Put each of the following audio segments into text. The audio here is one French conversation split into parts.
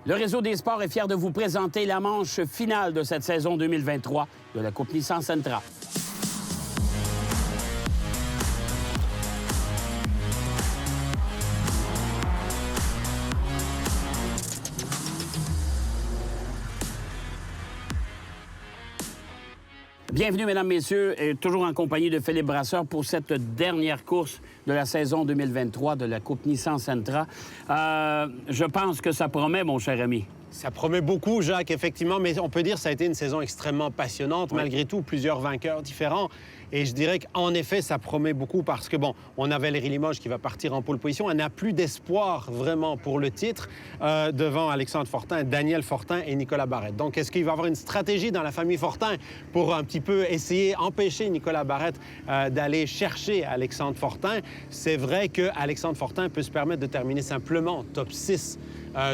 Le Réseau des sports est fier de vous présenter la manche finale de cette saison 2023 de la Coupe Nissan Sentra. Bienvenue, mesdames, messieurs, et toujours en compagnie de Philippe Brasseur pour cette dernière course de la saison 2023 de la Coupe Nissan Sentra. Je pense que ça promet, mon cher ami. Ça promet beaucoup, Jacques, effectivement, mais on peut dire que ça a été une saison extrêmement passionnante. Oui. Malgré tout, plusieurs vainqueurs différents. Et je dirais qu'en effet, ça promet beaucoup parce que, bon, on a Valérie Limoges qui va partir en pole position. Elle n'a plus d'espoir vraiment pour le titre devant Alexandre Fortin, Daniel Fortin et Nicolas Barrette. Donc, est-ce qu'il va y avoir une stratégie dans la famille Fortin pour un petit peu essayer d'empêcher Nicolas Barrette d'aller chercher Alexandre Fortin? C'est vrai qu'Alexandre Fortin peut se permettre de terminer simplement top 6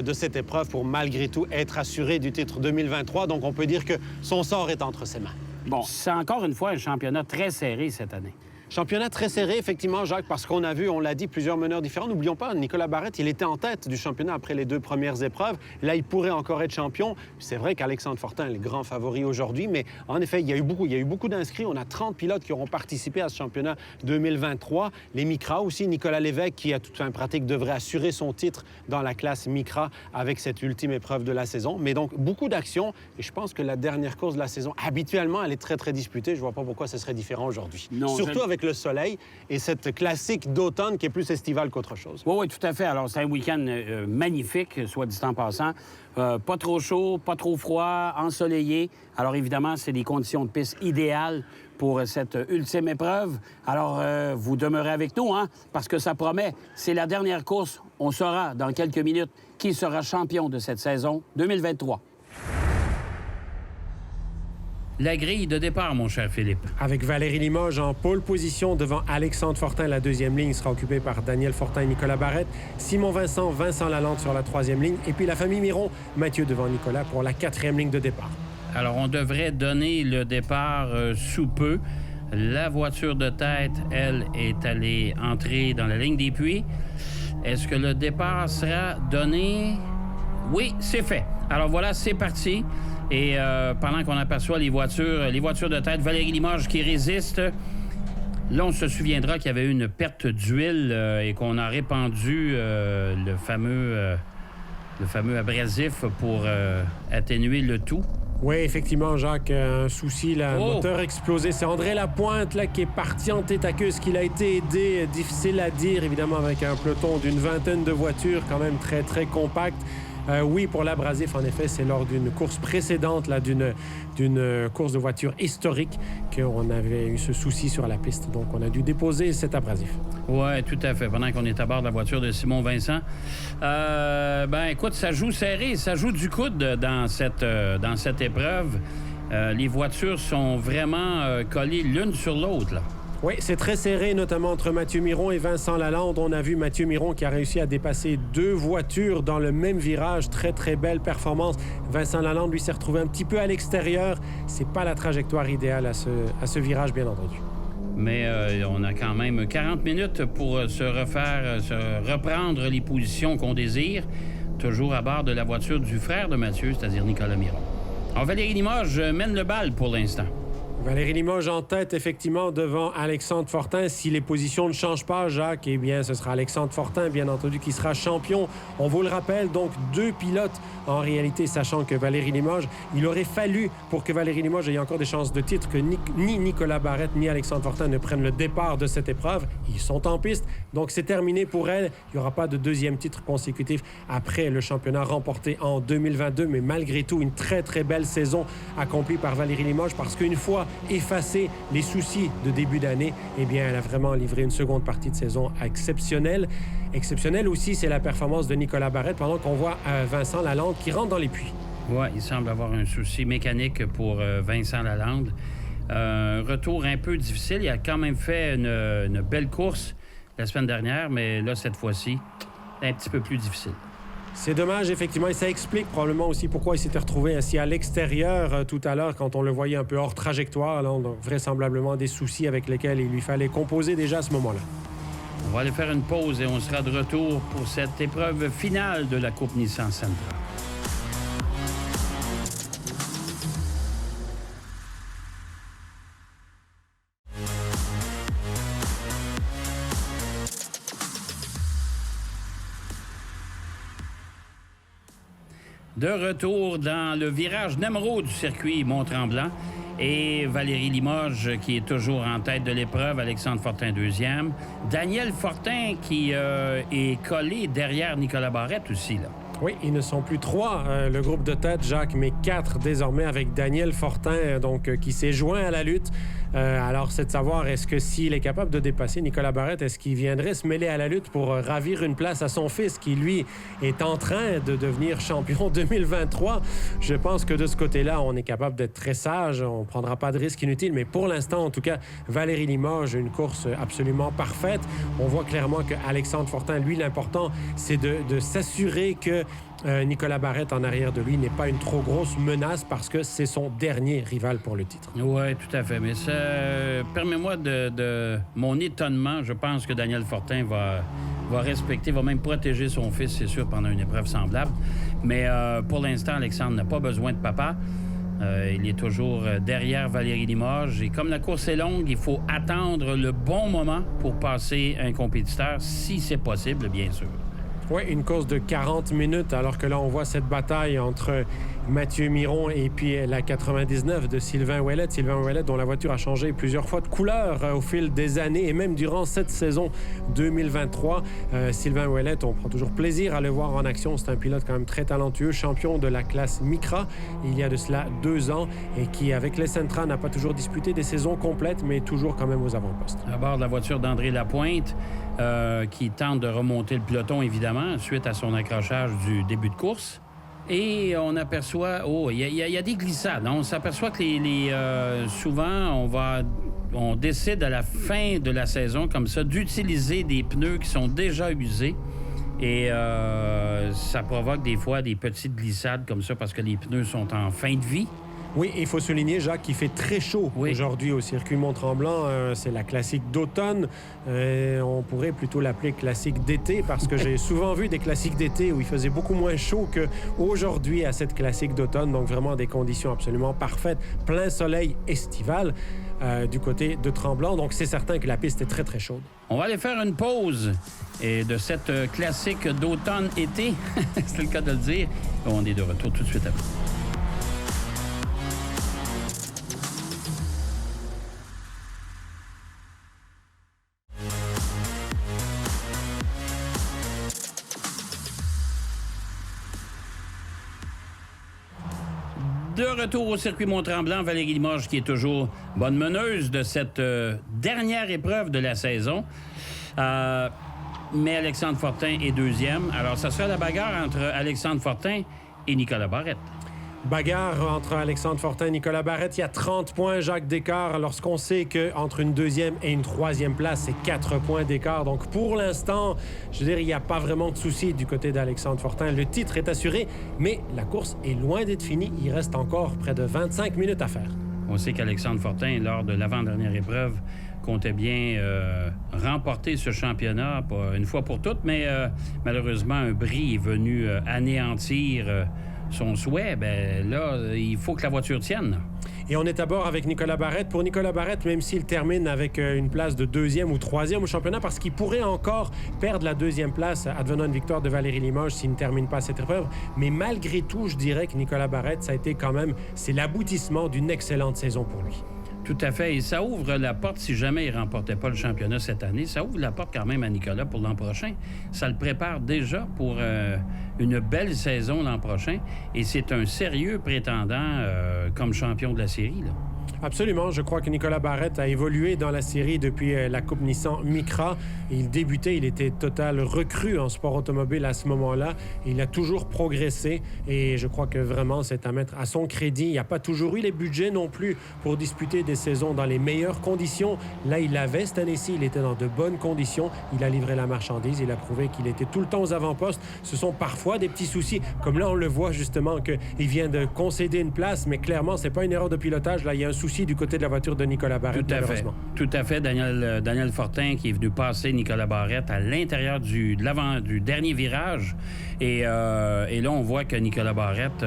de cette épreuve pour malgré tout être assuré du titre 2023. Donc, on peut dire que son sort est entre ses mains. Bon, c'est encore une fois un championnat très serré cette année. Championnat très serré, effectivement, Jacques, parce qu'on a vu, on l'a dit, plusieurs meneurs différents. N'oublions pas, Nicolas Barrette, il était en tête du championnat après les 2 premières épreuves. Là, il pourrait encore être champion. C'est vrai qu'Alexandre Fortin est le grand favori aujourd'hui, mais en effet, il y a eu beaucoup d'inscrits. On a 30 pilotes qui auront participé à ce championnat 2023. Les Micra aussi, Nicolas Lévesque, qui à toute fin pratique devrait assurer son titre dans la classe Micra avec cette ultime épreuve de la saison. Mais donc, beaucoup d'actions. Et je pense que la dernière course de la saison, habituellement, elle est très, très disputée. Je ne vois pas pourquoi ce serait différent aujourd'hui. Surtout avec le soleil et cette classique d'automne qui est plus estivale qu'autre chose. Oui, oui, tout à fait. Alors, c'est un week-end magnifique, soit dit en passant. Pas trop chaud, pas trop froid, ensoleillé. Alors, évidemment, c'est des conditions de piste idéales pour cette ultime épreuve. Alors, vous demeurez avec nous, hein, parce que ça promet. C'est la dernière course. On saura dans quelques minutes qui sera champion de cette saison 2023. La grille de départ, mon cher Philippe. Avec Valérie Limoges en pole position devant Alexandre Fortin, la deuxième ligne sera occupée par Daniel Fortin et Nicolas Barrette. Simon Vincent, Vincent Lalande sur la troisième ligne. Et puis la famille Miron, Mathieu devant Nicolas pour la quatrième ligne de départ. Alors, on devrait donner le départ sous peu. La voiture de tête, elle, est allée entrer dans la ligne des puits. Est-ce que le départ sera donné? Oui, c'est fait. Alors voilà, c'est parti. Et pendant qu'on aperçoit les voitures de tête, Valérie Limoges qui résiste. Là, on se souviendra qu'il y avait eu une perte d'huile et qu'on a répandu le fameux abrasif pour atténuer le tout. Oui, effectivement, Jacques, un souci, le moteur explosé. C'est André Lapointe là, qui est parti en tête à queue. Est-ce qu'il a été aidé? Difficile à dire, évidemment, avec un peloton d'une vingtaine de voitures, quand même très, très compact. Oui, pour l'abrasif, en effet, c'est lors d'une course précédente, là, d'une course de voiture historique, qu'on avait eu ce souci sur la piste. Donc, on a dû déposer cet abrasif. Oui, tout à fait. Pendant qu'on est à bord de la voiture de Simon Vincent. Écoute, ça joue serré, ça joue du coude dans cette épreuve. Les voitures sont vraiment collées l'une sur l'autre, là. Oui, c'est très serré, notamment entre Mathieu Miron et Vincent Lalande. On a vu Mathieu Miron qui a réussi à dépasser 2 voitures dans le même virage. Très, très belle performance. Vincent Lalande, lui, s'est retrouvé un petit peu à l'extérieur. C'est pas la trajectoire idéale à ce virage, bien entendu. Mais on a quand même 40 minutes pour se reprendre les positions qu'on désire. Toujours à bord de la voiture du frère de Mathieu, c'est-à-dire Nicolas Miron. Alors, Valérie Limoges mène le bal pour l'instant. Valérie Limoges en tête, effectivement, devant Alexandre Fortin. Si les positions ne changent pas, Jacques, eh bien, ce sera Alexandre Fortin, bien entendu, qui sera champion. On vous le rappelle, donc, 2 pilotes, en réalité, sachant que Valérie Limoges, il aurait fallu, pour que Valérie Limoges ait encore des chances de titre, que ni Nicolas Barrette, ni Alexandre Fortin ne prennent le départ de cette épreuve. Ils sont en piste, donc c'est terminé pour elle. Il n'y aura pas de deuxième titre consécutif après le championnat remporté en 2022, mais malgré tout, une très, très belle saison accomplie par Valérie Limoges, parce qu'une fois effacer les soucis de début d'année, eh bien, elle a vraiment livré une seconde partie de saison exceptionnelle. Exceptionnelle aussi, c'est la performance de Nicolas Barrette pendant qu'on voit Vincent Lalande qui rentre dans les puits. Oui, il semble avoir un souci mécanique pour Vincent Lalande. Un retour un peu difficile. Il a quand même fait une belle course la semaine dernière, mais là, cette fois-ci, un petit peu plus difficile. C'est dommage, effectivement, et ça explique probablement aussi pourquoi il s'était retrouvé ainsi à l'extérieur tout à l'heure quand on le voyait un peu hors trajectoire. Là, donc, vraisemblablement des soucis avec lesquels il lui fallait composer déjà à ce moment-là. On va aller faire une pause et on sera de retour pour cette épreuve finale de la Coupe Nissan Sentra. De retour dans le virage numéro du circuit Mont-Tremblant. Et Valérie Limoges qui est toujours en tête de l'épreuve, Alexandre Fortin deuxième. Daniel Fortin qui est collé derrière Nicolas Barrette aussi, là. Oui, ils ne sont plus 3, le groupe de tête, Jacques, mais 4 désormais avec Daniel Fortin, qui s'est joint à la lutte. Alors, c'est de savoir, est-ce que s'il est capable de dépasser Nicolas Barrette, est-ce qu'il viendrait se mêler à la lutte pour ravir une place à son fils, qui, lui, est en train de devenir champion 2023? Je pense que de ce côté-là, on est capable d'être très sage. On ne prendra pas de risques inutiles. Mais pour l'instant, en tout cas, Valérie Limoges, une course absolument parfaite. On voit clairement qu'Alexandre Fortin, lui, l'important, c'est de s'assurer que Nicolas Barrette en arrière de lui n'est pas une trop grosse menace parce que c'est son dernier rival pour le titre. Oui, tout à fait. Mais ça, permets-moi de mon étonnement. Je pense que Daniel Fortin va respecter, va même protéger son fils, c'est sûr, pendant une épreuve semblable. Mais pour l'instant, Alexandre n'a pas besoin de papa. Il est toujours derrière Valérie Limoges. Et comme la course est longue, il faut attendre le bon moment pour passer un compétiteur, si c'est possible, bien sûr. Oui, une course de 40 minutes, alors que là, on voit cette bataille entre Mathieu Miron et puis la 99 de Sylvain Ouellet. Sylvain Ouellet, dont la voiture a changé plusieurs fois de couleur au fil des années et même durant cette saison 2023. Sylvain Ouellet, on prend toujours plaisir à le voir en action. C'est un pilote quand même très talentueux, champion de la classe Micra il y a de cela 2 ans et qui, avec les Sentra, n'a pas toujours disputé des saisons complètes, mais toujours quand même aux avant-postes. À bord de la voiture d'André Lapointe, qui tente de remonter le peloton, évidemment, suite à son accrochage du début de course. Et on aperçoit... il y a des glissades. On s'aperçoit que souvent, on décide à la fin de la saison, comme ça, d'utiliser des pneus qui sont déjà usés. Et ça provoque des fois des petites glissades comme ça parce que les pneus sont en fin de vie. Oui, il faut souligner, Jacques, qu'il fait très chaud aujourd'hui au circuit Mont-Tremblant. C'est la classique d'automne. On pourrait plutôt l'appeler classique d'été parce que j'ai souvent vu des classiques d'été où il faisait beaucoup moins chaud qu'aujourd'hui à cette classique d'automne. Donc vraiment des conditions absolument parfaites. Plein soleil estival du côté de Tremblant. Donc c'est certain que la piste est très, très chaude. On va aller faire une pause et de cette classique d'automne-été. C'est le cas de le dire. On est de retour tout de suite après. De retour au circuit Mont-Tremblant, Valérie Limoges qui est toujours bonne meneuse de cette dernière épreuve de la saison. Mais Alexandre Fortin est deuxième. Alors, ça sera la bagarre entre Alexandre Fortin et Nicolas Barrette. Bagarre entre Alexandre Fortin et Nicolas Barrette. Il y a 30 points, Jacques, d'écart, lorsqu'on sait qu'entre une deuxième et une troisième place, c'est 4 points d'écart. Donc, pour l'instant, je veux dire, il n'y a pas vraiment de souci du côté d'Alexandre Fortin. Le titre est assuré, mais la course est loin d'être finie. Il reste encore près de 25 minutes à faire. On sait qu'Alexandre Fortin, lors de l'avant-dernière épreuve, comptait bien remporter ce championnat, pas une fois pour toutes, mais malheureusement, un bris est venu anéantir son souhait. Ben là, il faut que la voiture tienne. Et on est à bord avec Nicolas Barrette. Pour Nicolas Barrette, même s'il termine avec une place de deuxième ou troisième au championnat, parce qu'il pourrait encore perdre la deuxième place advenant une victoire de Valérie Limoges s'il ne termine pas cette épreuve. Mais malgré tout, je dirais que Nicolas Barrette, ça a été quand même, c'est l'aboutissement d'une excellente saison pour lui. Tout à fait. Et ça ouvre la porte, si jamais il ne remportait pas le championnat cette année, ça ouvre la porte quand même à Nicolas pour l'an prochain. Ça le prépare déjà pour une belle saison l'an prochain. Et c'est un sérieux prétendant comme champion de la série, là. Absolument. Je crois que Nicolas Barrette a évolué dans la série depuis la Coupe Nissan Micra. Il débutait, il était total recrue en sport automobile à ce moment-là. Il a toujours progressé et je crois que vraiment c'est à mettre à son crédit. Il n'y a pas toujours eu les budgets non plus pour disputer des saisons dans les meilleures conditions. Là, il l'avait cette année-ci. Il était dans de bonnes conditions. Il a livré la marchandise. Il a prouvé qu'il était tout le temps aux avant-postes. Ce sont parfois des petits soucis. Comme là, on le voit justement qu'il vient de concéder une place, mais clairement, c'est pas une erreur de pilotage. Là, il y a un souci du côté de la voiture de Nicolas Barrette, malheureusement. Tout à fait. Daniel Fortin qui est venu passer Nicolas Barrette à l'intérieur du dernier virage. Et là, on voit que Nicolas Barrette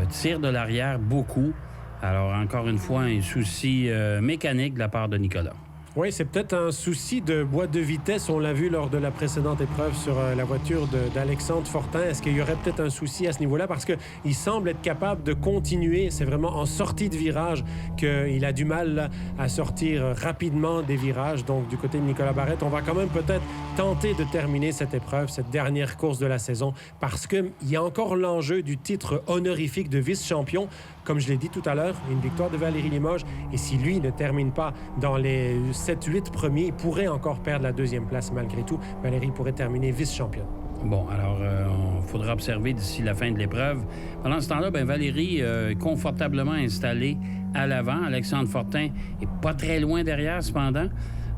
tire de l'arrière beaucoup. Alors, encore une fois, un souci mécanique de la part de Nicolas. Oui, c'est peut-être un souci de boîte de vitesse. On l'a vu lors de la précédente épreuve sur la voiture d'Alexandre Fortin. Est-ce qu'il y aurait peut-être un souci à ce niveau-là? Parce qu'il semble être capable de continuer. C'est vraiment en sortie de virage qu'il a du mal là, à sortir rapidement des virages. Donc, du côté de Nicolas Barrette, on va quand même peut-être tenter de terminer cette épreuve, cette dernière course de la saison, parce qu'il y a encore l'enjeu du titre honorifique de vice-champion. Comme je l'ai dit tout à l'heure, une victoire de Valérie Limoges. Et si lui ne termine pas dans les 7-8 premiers, il pourrait encore perdre la deuxième place malgré tout. Valérie pourrait terminer vice-championne. Bon, alors, il faudra observer d'ici la fin de l'épreuve. Pendant ce temps-là, Valérie est confortablement installée à l'avant. Alexandre Fortin est pas très loin derrière, cependant.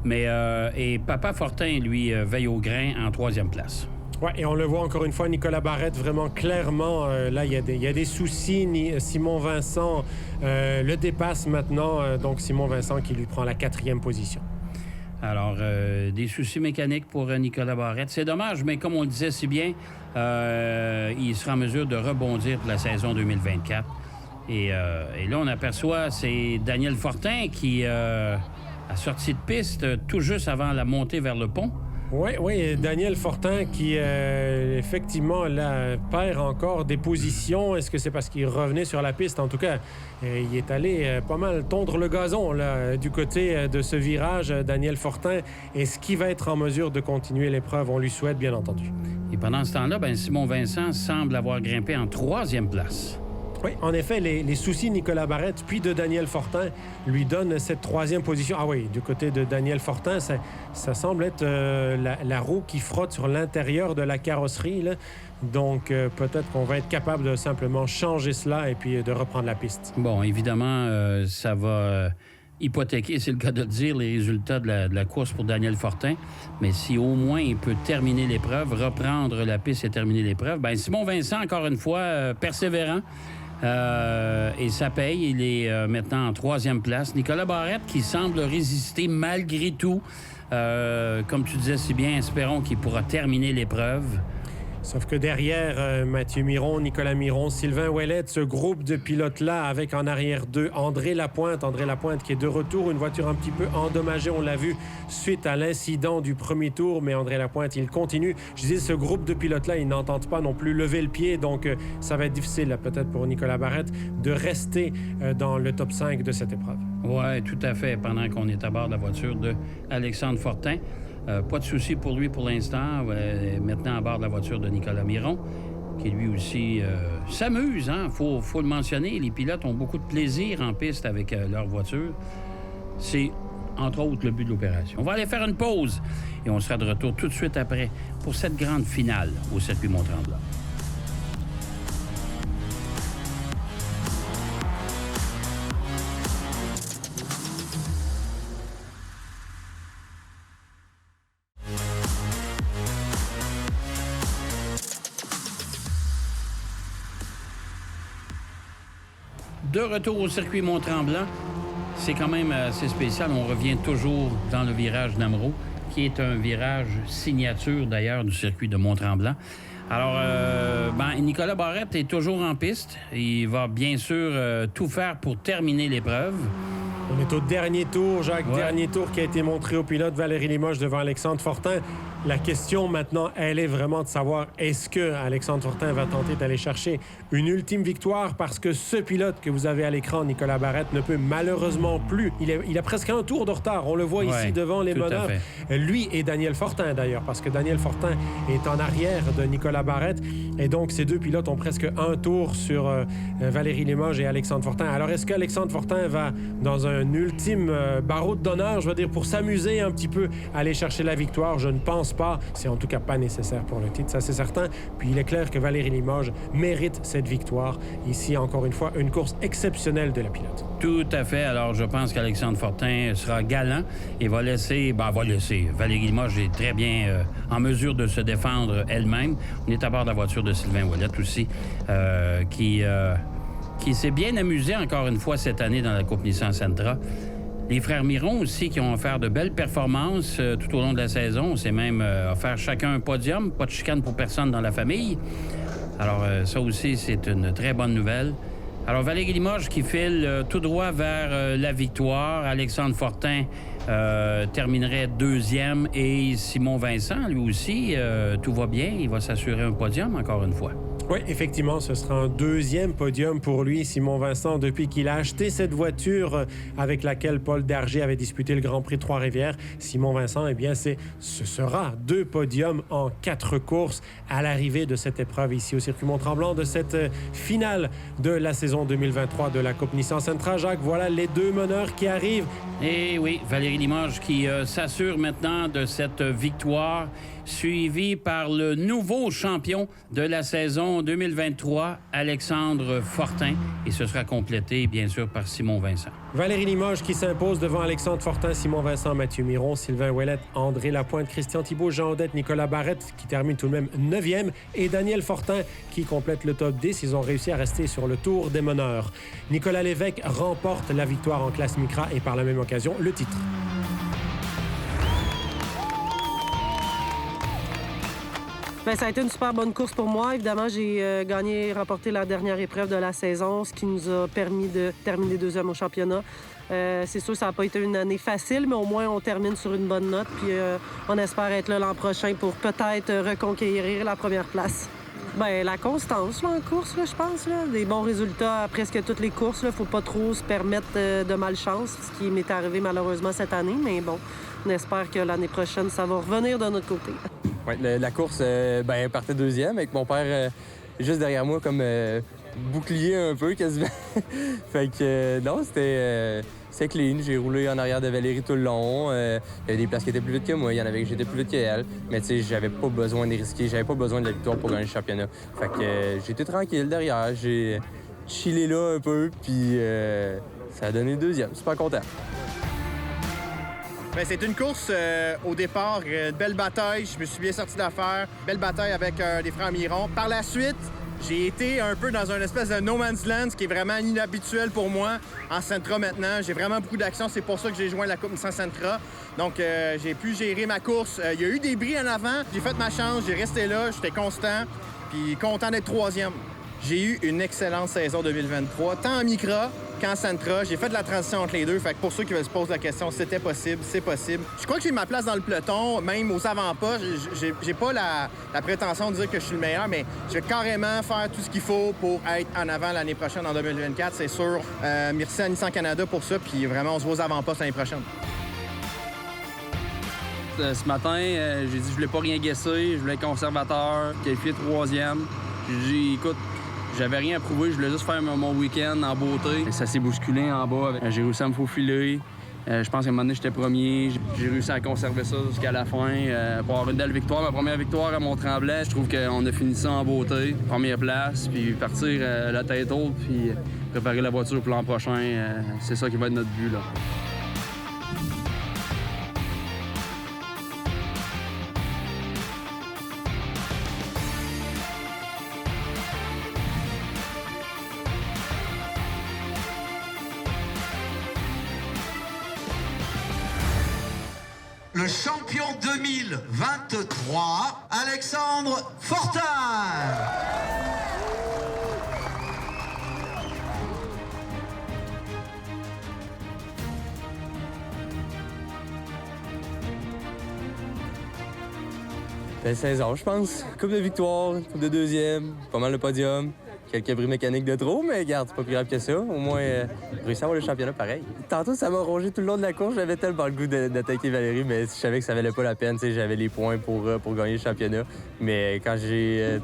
Mais et Papa Fortin, lui, veille au grain en troisième place. Oui, et on le voit encore une fois, Nicolas Barrette, vraiment clairement, là, il y a des soucis. Simon Vincent le dépasse maintenant, donc Simon Vincent qui lui prend la 4e position. Alors, des soucis mécaniques pour Nicolas Barrette. C'est dommage, mais comme on le disait si bien, il sera en mesure de rebondir pour la saison 2024. Et là, on aperçoit, c'est Daniel Fortin qui a sorti de piste tout juste avant la montée vers le pont. Oui, Daniel Fortin qui, effectivement, là, perd encore des positions. Est-ce que c'est parce qu'il revenait sur la piste? En tout cas, il est allé pas mal tondre le gazon là, du côté de ce virage, Daniel Fortin. Est-ce qu'il va être en mesure de continuer l'épreuve? On lui souhaite, bien entendu. Et pendant ce temps-là, Simon Vincent semble avoir grimpé en 3e place. Oui, en effet, les soucis de Nicolas Barrette puis de Daniel Fortin lui donnent cette 3e position. Ah oui, du côté de Daniel Fortin, ça semble être la roue qui frotte sur l'intérieur de la carrosserie, là. Donc, peut-être qu'on va être capable de simplement changer cela et puis de reprendre la piste. Bon, évidemment, ça va hypothéquer, c'est le cas de le dire, les résultats de la course pour Daniel Fortin. Mais si au moins il peut terminer l'épreuve, reprendre la piste et terminer l'épreuve, Simon Vincent, encore une fois, persévérant. Et ça paye. Il est maintenant en 3e place. Nicolas Barrette qui semble résister malgré tout. Comme tu disais si bien, espérons qu'il pourra terminer l'épreuve. Sauf que derrière, Mathieu Miron, Nicolas Miron, Sylvain Ouellette, ce groupe de pilotes-là, avec en arrière d'eux André Lapointe qui est de retour, une voiture un petit peu endommagée, on l'a vu, suite à l'incident du premier tour, mais André Lapointe, il continue. Je disais, ce groupe de pilotes-là, ils n'entendent pas non plus lever le pied, donc ça va être difficile, là, peut-être pour Nicolas Barrette, de rester dans le top 5 de cette épreuve. Oui, tout à fait, pendant qu'on est à bord de la voiture de Alexandre Fortin. Pas de souci pour lui pour l'instant. Maintenant à bord de la voiture de Nicolas Miron, qui lui aussi s'amuse. Faut le mentionner. Les pilotes ont beaucoup de plaisir en piste avec leur voiture. C'est, entre autres, le but de l'opération. On va aller faire une pause et on sera de retour tout de suite après pour cette grande finale au circuit Mont-Tremblant. De retour au circuit Mont-Tremblant, c'est quand même assez spécial. On revient toujours dans le virage Namro, qui est un virage signature d'ailleurs du circuit de Mont-Tremblant. Alors, Nicolas Barrette est toujours en piste. Il va bien sûr tout faire pour terminer l'épreuve. On est au dernier tour, Jacques. Ouais. Dernier tour qui a été montré au pilote Valérie Limoges devant Alexandre Fortin. La question maintenant, elle est vraiment de savoir est-ce que Alexandre Fortin va tenter d'aller chercher une ultime victoire parce que ce pilote que vous avez à l'écran, Nicolas Barrette, ne peut malheureusement plus. Il a presque un tour de retard. On le voit ici devant les meneurs. Lui et Daniel Fortin d'ailleurs, parce que Daniel Fortin est en arrière de Nicolas Barrette. Et donc, ces deux pilotes ont presque un tour sur Valérie Limoges et Alexandre Fortin. Alors, est-ce qu'Alexandre Fortin va dans un ultime barreau d'honneur, je veux dire, pour s'amuser un petit peu, aller chercher la victoire? Je ne pense pas. C'est en tout cas pas nécessaire pour le titre, ça c'est certain. Puis il est clair que Valérie Limoges mérite cette victoire. Ici, encore une fois, une course exceptionnelle de la pilote. Tout à fait. Alors, je pense qu'Alexandre Fortin sera galant et va laisser... Valérie Limoges est très bien en mesure de se défendre elle-même. On est à bord de la voiture de Sylvain Ouellette aussi, qui s'est bien amusé encore une fois cette année dans la Coupe Nissan Sentra. Les frères Miron aussi qui ont offert de belles performances tout au long de la saison. On s'est même offert chacun un podium. Pas de chicane pour personne dans la famille. Alors ça aussi, c'est une très bonne nouvelle. Alors, Valérie Limoges qui file tout droit vers la victoire. Alexandre Fortin terminerait deuxième et Simon Vincent, lui aussi, tout va bien. Il va s'assurer un podium encore une fois. Oui, effectivement, ce sera un deuxième podium pour lui, Simon Vincent, depuis qu'il a acheté cette voiture avec laquelle Paul Darger avait disputé le Grand Prix de Trois-Rivières. Simon Vincent, eh bien, ce sera 2 podiums en 4 courses à l'arrivée de cette épreuve ici au circuit Mont-Tremblant, de cette finale de la saison 2023 de la Coupe Nissan Sentra. Jacques, voilà les 2 meneurs qui arrivent. Et oui, Valérie Limoges qui s'assure maintenant de cette victoire, suivi par le nouveau champion de la saison 2023, Alexandre Fortin. Et ce sera complété, bien sûr, par Simon Vincent. Valérie Limoges qui s'impose devant Alexandre Fortin, Simon Vincent, Mathieu Miron, Sylvain Ouellette, André Lapointe, Christian Thibault, Jean Odette, Nicolas Barrette qui termine tout de même 9e et Daniel Fortin qui complète le top 10. Ils ont réussi à rester sur le tour des meneurs. Nicolas Lévesque remporte la victoire en classe Micra et par la même occasion le titre. Bien, ça a été une super bonne course pour moi. Évidemment, j'ai remporté la dernière épreuve de la saison, ce qui nous a permis de terminer 2e au championnat. C'est sûr que ça n'a pas été une année facile, mais au moins on termine sur une bonne note. Puis on espère être là l'an prochain pour peut-être reconquérir la première place. Bien, la constance là, en course, là, je pense. Là. Des bons résultats à presque toutes les courses. Il ne faut pas trop se permettre de malchance, ce qui m'est arrivé malheureusement cette année. Mais bon, on espère que l'année prochaine, ça va revenir de notre côté. Oui, la course, partait 2e avec mon père juste derrière moi comme bouclier un peu quasiment. Fait que non, c'était clean. J'ai roulé en arrière de Valérie tout le long. Il y avait des places qui étaient plus vite que moi, il y en avait que j'étais plus vite qu'elle. Mais tu sais, j'avais pas besoin de risquer, j'avais pas besoin de la victoire pour gagner le championnat. Fait que j'étais tranquille derrière, j'ai chillé là un peu, puis ça a donné 2e. Super content. Bien, c'est une course au départ, une belle bataille. Je me suis bien sorti d'affaire. Belle bataille avec des frères Miron. Par la suite, j'ai été un peu dans une espèce de no man's land, ce qui est vraiment inhabituel pour moi en Sentra maintenant. J'ai vraiment beaucoup d'actions. C'est pour ça que j'ai joint la Coupe Nissan Sentra. Donc, j'ai pu gérer ma course. Il y a eu des bris en avant. J'ai fait ma chance. J'ai resté là. J'étais constant. Puis content d'être 3e. J'ai eu une excellente saison 2023, tant en Micra qu'en Sentra. J'ai fait de la transition entre les deux. Fait que pour ceux qui se posent la question, c'était possible, c'est possible. Je crois que j'ai ma place dans le peloton, même aux avant-pas. J'ai pas la prétention de dire que je suis le meilleur, mais je vais carrément faire tout ce qu'il faut pour être en avant l'année prochaine, en 2024, c'est sûr. Merci à Nissan Canada pour ça, puis vraiment, on se voit aux avant-postes l'année prochaine. Ce matin, j'ai dit que je voulais pas rien guesser, je voulais être conservateur, qualifié 3e. J'ai dit, écoute, j'avais rien à prouver, je voulais juste faire mon week-end en beauté. Ça s'est bousculé en bas. J'ai réussi à me faufiler. Je pense qu'à un moment donné, j'étais premier. J'ai réussi à conserver ça jusqu'à la fin pour avoir une belle victoire. Ma première victoire à Mont-Tremblant. Je trouve qu'on a fini ça en beauté. Première place, puis partir la tête haute, puis préparer la voiture pour l'an prochain. C'est ça qui va être notre but, là. Le champion 2023, Alexandre Fortin. Belle saison, je pense. Coupe de victoire, coupe de 2e, pas mal de podium. Quelques bris mécaniques de trop, mais regarde, c'est pas plus grave que ça. Au moins, réussi à avoir le championnat pareil. Tantôt, ça m'a rongé tout le long de la course. J'avais tellement le goût d'attaquer Valérie, mais je savais que ça valait pas la peine. J'avais les points pour gagner le championnat. Mais quand j'ai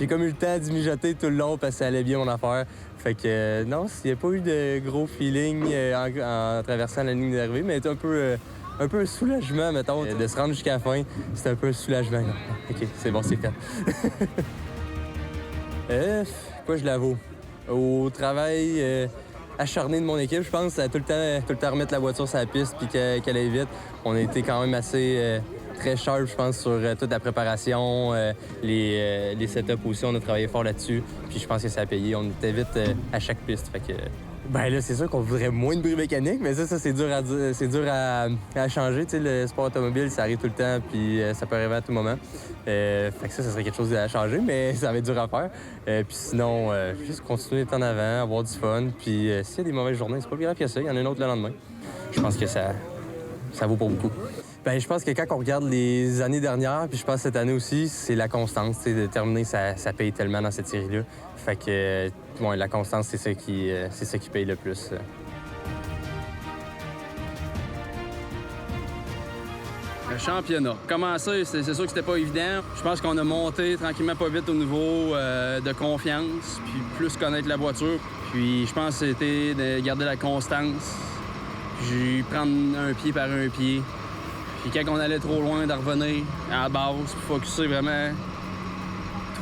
comme eu le temps d'y mijoter tout le long parce que ça allait bien mon affaire. Fait que non, il n'y a pas eu de gros feeling en traversant la ligne d'arrivée, mais un peu un soulagement, mettons, de se rendre jusqu'à la fin. C'était un peu un soulagement. OK, c'est bon, c'est fait. Quoi je l'avoue? Au travail acharné de mon équipe, je pense, à tout le temps remettre la voiture sur la piste puis qu'elle aille vite. On a été quand même assez très sharp, je pense, sur toute la préparation, les setups aussi. On a travaillé fort là-dessus. Puis je pense que ça a payé. On était vite à chaque piste. Fait que Ben là, c'est sûr qu'on voudrait moins de bruit mécanique, mais ça c'est dur à dire, c'est dur à changer. Tu sais, le sport automobile, ça arrive tout le temps, puis ça peut arriver à tout moment. Fait que ça serait quelque chose à changer, mais ça va être dur à faire. Puis sinon, juste continuer d'être en avant, avoir du fun, puis s'il y a des mauvaises journées, c'est pas plus grave que ça, il y en a une autre le lendemain. Je pense que ça vaut pas beaucoup. Ben, je pense que quand on regarde les années dernières, puis je pense cette année aussi, c'est la constance. De terminer, ça paye tellement dans cette série-là. Fait que la constance, c'est ça qui paye le plus. Le championnat. Commencer, c'est sûr que c'était pas évident. Je pense qu'on a monté tranquillement pas vite au niveau de confiance, puis plus connaître la voiture. Puis je pense que c'était de garder la constance, puis prendre un pied par un pied. Puis quand on allait trop loin, de revenir à la base, puis focusser vraiment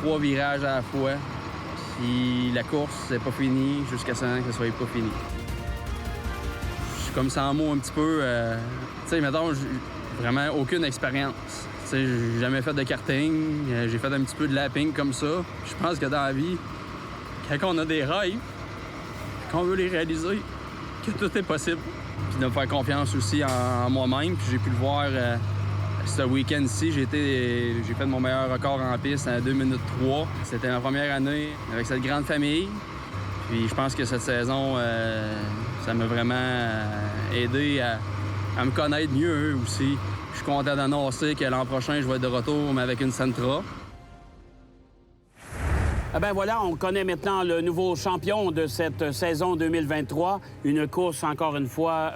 3 virages à la fois. Puis la course, c'est pas fini jusqu'à ce que ça soit pas fini. Je suis comme sans mots un petit peu. Tu sais, mettons, vraiment aucune expérience. Tu sais, j'ai jamais fait de karting, j'ai fait un petit peu de lapping comme ça. Je pense que dans la vie, quand on a des rêves, qu'on veut les réaliser, que tout est possible. Puis de me faire confiance aussi en moi-même. Puis j'ai pu le voir ce week-end-ci. J'ai fait mon meilleur record en piste en 2 minutes 3. C'était ma première année avec cette grande famille. Puis je pense que cette saison, ça m'a vraiment aidé à me connaître mieux eux aussi. Je suis content d'annoncer que l'an prochain, je vais être de retour, mais avec une Sentra. Ah ben voilà, on connaît maintenant le nouveau champion de cette saison 2023. Une course, encore une fois,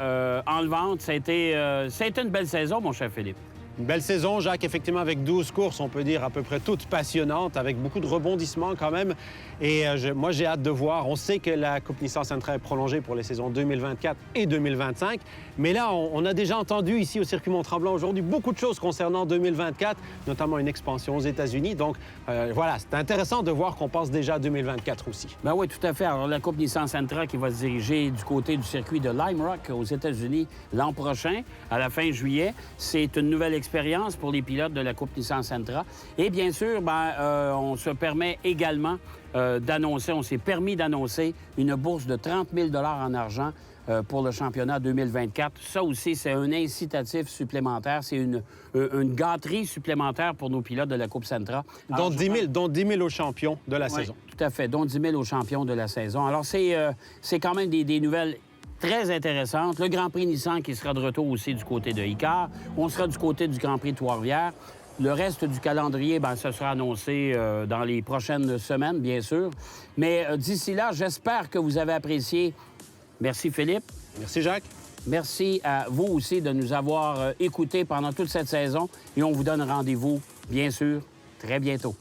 enlevante. Ça a été une belle saison, mon cher Philippe. Une belle saison, Jacques, effectivement, avec 12 courses, on peut dire à peu près toutes passionnantes, avec beaucoup de rebondissements quand même. Et moi, j'ai hâte de voir. On sait que la Coupe Nissan Sentra est prolongée pour les saisons 2024 et 2025. Mais là, on a déjà entendu ici au circuit Mont-Tremblant aujourd'hui beaucoup de choses concernant 2024, notamment une expansion aux États-Unis. Donc, voilà, c'est intéressant de voir qu'on pense déjà à 2024 aussi. Ben oui, tout à fait. Alors, la Coupe Nissan Sentra qui va se diriger du côté du circuit de Lime Rock aux États-Unis l'an prochain, à la fin juillet, c'est une nouvelle expérience pour les pilotes de la Coupe Nissan Sentra. Et bien sûr, on se permet également on s'est permis d'annoncer une bourse de 30 000 $ en argent pour le championnat 2024. Ça aussi, c'est un incitatif supplémentaire. C'est une gâterie supplémentaire pour nos pilotes de la Coupe Sentra. Dont 10 000 aux champions de la saison. Tout à fait, dont 10 000 aux champions de la saison. Alors, c'est quand même des nouvelles très intéressantes. Le Grand Prix Nissan qui sera de retour aussi du côté de Icar. On sera du côté du Grand Prix de Trois-Rivières. Le reste du calendrier, ce sera annoncé dans les prochaines semaines, bien sûr. Mais d'ici là, j'espère que vous avez apprécié. Merci, Philippe. Merci, Jacques. Merci à vous aussi de nous avoir écoutés pendant toute cette saison. Et on vous donne rendez-vous, bien sûr, très bientôt.